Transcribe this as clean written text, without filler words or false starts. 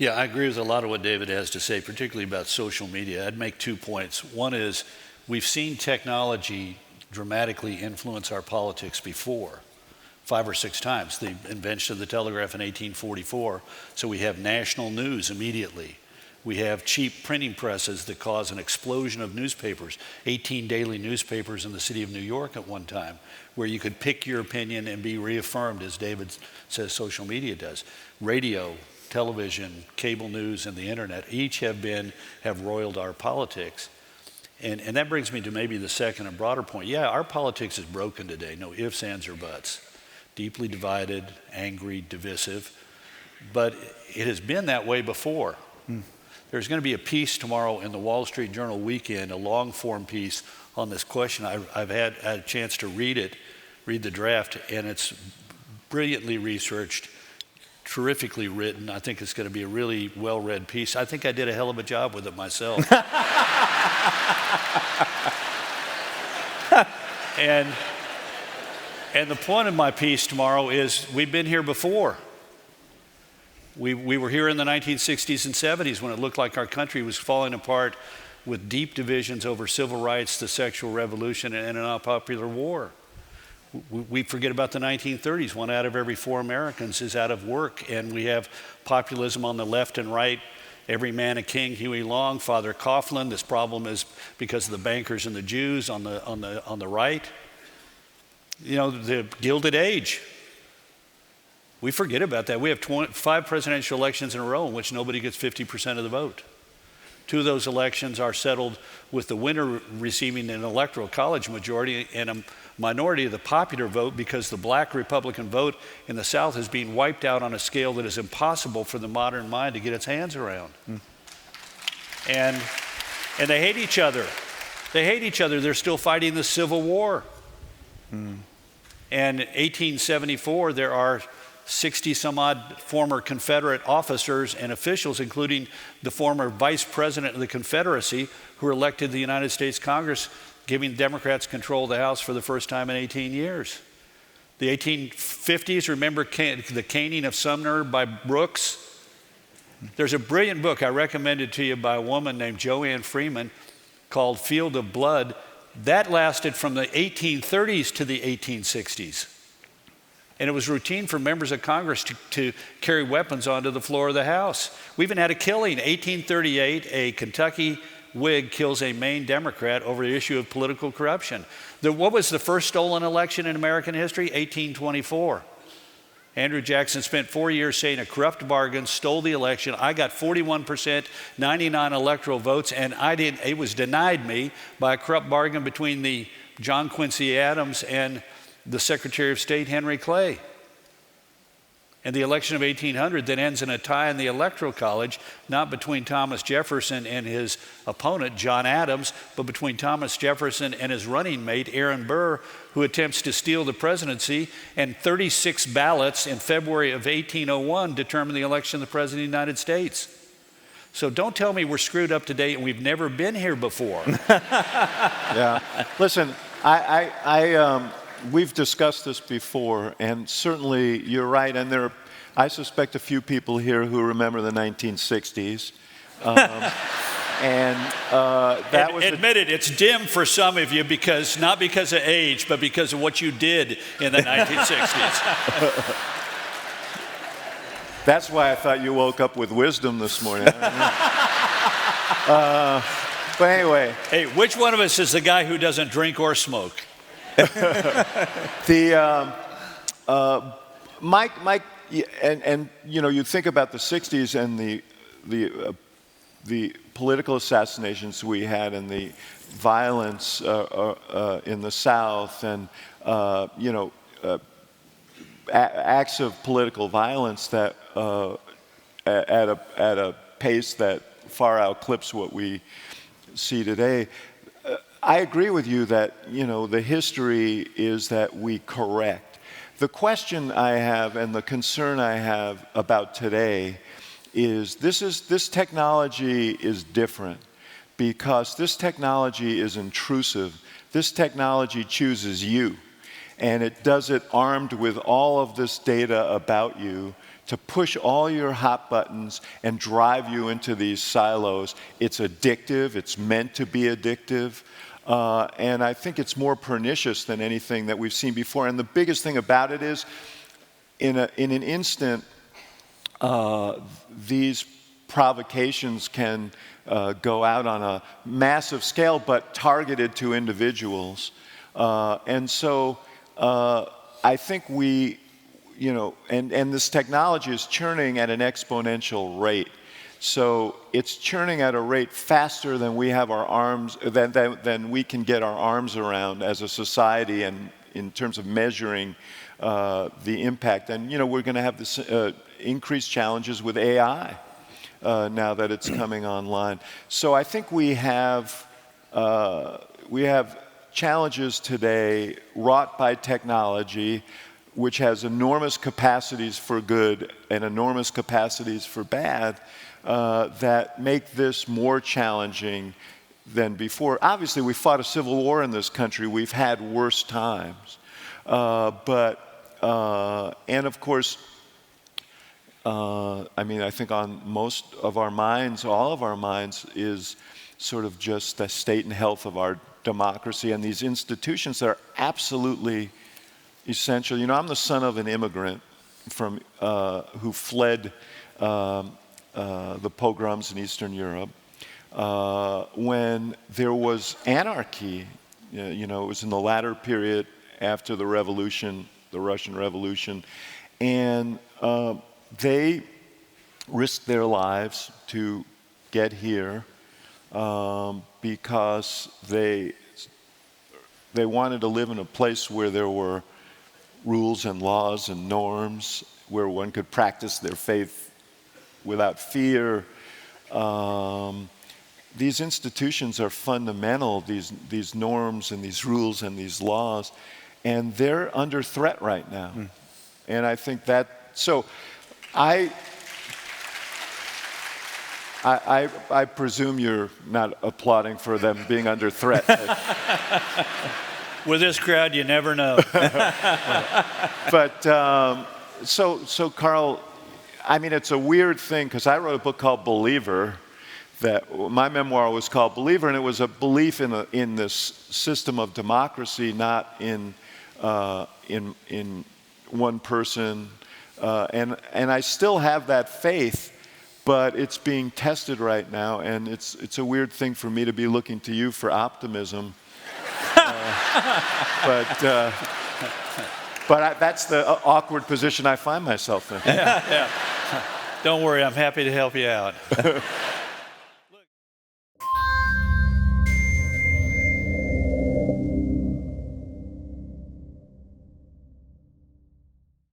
Yeah, I agree with a lot of what David has to say, particularly about social media. I'd make 2 points. One is we've seen technology dramatically influence our politics before, 5 or 6 times. The invention of the telegraph in 1844, so we have national news immediately. We have cheap printing presses that cause an explosion of newspapers, 18 daily newspapers in the city of New York at one time, where you could pick your opinion and be reaffirmed, as David says social media does. Radio, television, cable news, and the internet each have roiled our politics. And that brings me to maybe the second and broader point. Yeah, our politics is broken today, no ifs, ands, or buts. Deeply divided, angry, divisive. But it has been that way before. There's going to be a piece tomorrow in the Wall Street Journal Weekend, a long-form piece on this question. I've had a chance to read the draft, and it's brilliantly researched, terrifically written. I think it's going to be a really well-read piece. I think I did a hell of a job with it myself. And the point of my piece tomorrow is we've been here before. We were here in the 1960s and 70s when it looked like our country was falling apart with deep divisions over civil rights, the sexual revolution, and an unpopular war. We forget about the 1930s. 1 out of every 4 Americans is out of work, and we have populism on the left and right. Every man a king, Huey Long, Father Coughlin. This problem is because of the bankers and the Jews on the right. You know, the Gilded Age. We forget about that. We have 5 presidential elections in a row in which nobody gets 50% of the vote. 2 of those elections are settled with the winner receiving an electoral college majority and a minority of the popular vote, because the black Republican vote in the South is being wiped out on a scale that is impossible for the modern mind to get its hands around. And they hate each other. They hate each other. They're still fighting the Civil War. And in 1874, there are 60 some odd former Confederate officers and officials, including the former vice president of the Confederacy, who were elected to the United States Congress, giving Democrats control of the House for the first time in 18 years. The 1850s, remember the caning of Sumner by Brooks? There's a brilliant book I recommended to you by a woman named Joanne Freeman called Field of Blood. That lasted from the 1830s to the 1860s. And it was routine for members of Congress to carry weapons onto the floor of the House. We even had a killing. 1838, a Kentucky Whig kills a Maine Democrat over the issue of political corruption. What was the first stolen election in American history? 1824. Andrew Jackson spent 4 years saying a corrupt bargain stole the election. I got 41%, 99 electoral votes, and it was denied me by a corrupt bargain between the John Quincy Adams and the Secretary of State, Henry Clay. And the election of 1800 then ends in a tie in the Electoral College, not between Thomas Jefferson and his opponent, John Adams, but between Thomas Jefferson and his running mate, Aaron Burr, who attempts to steal the presidency. And 36 ballots in February of 1801 determined the election of the President of the United States. So don't tell me we're screwed up today and we've never been here before. Yeah. Listen, we've discussed this before, and certainly you're right. And I suspect a few people here who remember the 1960s. Admit it, it's dim for some of you, not because of age, but because of what you did in the 1960s. That's why I thought you woke up with wisdom this morning. But anyway. Hey, which one of us is the guy who doesn't drink or smoke? Mike, and you know, you think about the 60s and the political assassinations we had and the violence in the South, and you know, acts of political violence that at a pace that far outclips what we see today. I agree with you that, you know, the history is that we correct. The question I have and the concern I have about today is this technology is different because this technology is intrusive. This technology chooses you, and it does it armed with all of this data about you to push all your hot buttons and drive you into these silos. It's addictive. It's meant to be addictive. And I think it's more pernicious than anything that we've seen before. And the biggest thing about it is, in an instant, these provocations can go out on a massive scale, but targeted to individuals. And so I think we, and this technology is churning at an exponential rate. So it's churning at a rate faster than we have our arms, than we can get our arms around as a society, and in terms of measuring the impact. And we're going to have this increased challenges with AI now that it's coming online. So I think we have challenges today wrought by technology, which has enormous capacities for good and enormous capacities for bad, that make this more challenging than before. Obviously, we fought a civil war in this country. We've had worse times. And of course, I think on most of our minds, all of our minds, is sort of just the state and health of our democracy and these institutions that are absolutely essential. I'm the son of an immigrant from who fled the pogroms in Eastern Europe when there was anarchy. It was in the latter period after the revolution, the Russian Revolution, and they risked their lives to get here because they wanted to live in a place where there were rules and laws and norms, where one could practice their faith without fear. These institutions are fundamental, these norms and these rules and these laws, and they're under threat right now. And I think that, so I presume you're not applauding for them being under threat. With this crowd, you never know. But so Karl, it's a weird thing, because I wrote a book called Believer. That my memoir was called Believer, and it was a belief in this system of democracy, not in one person. And I still have that faith, but it's being tested right now, and it's a weird thing for me to be looking to you for optimism. But that's the awkward position I find myself in. Yeah. Don't worry, I'm happy to help you out.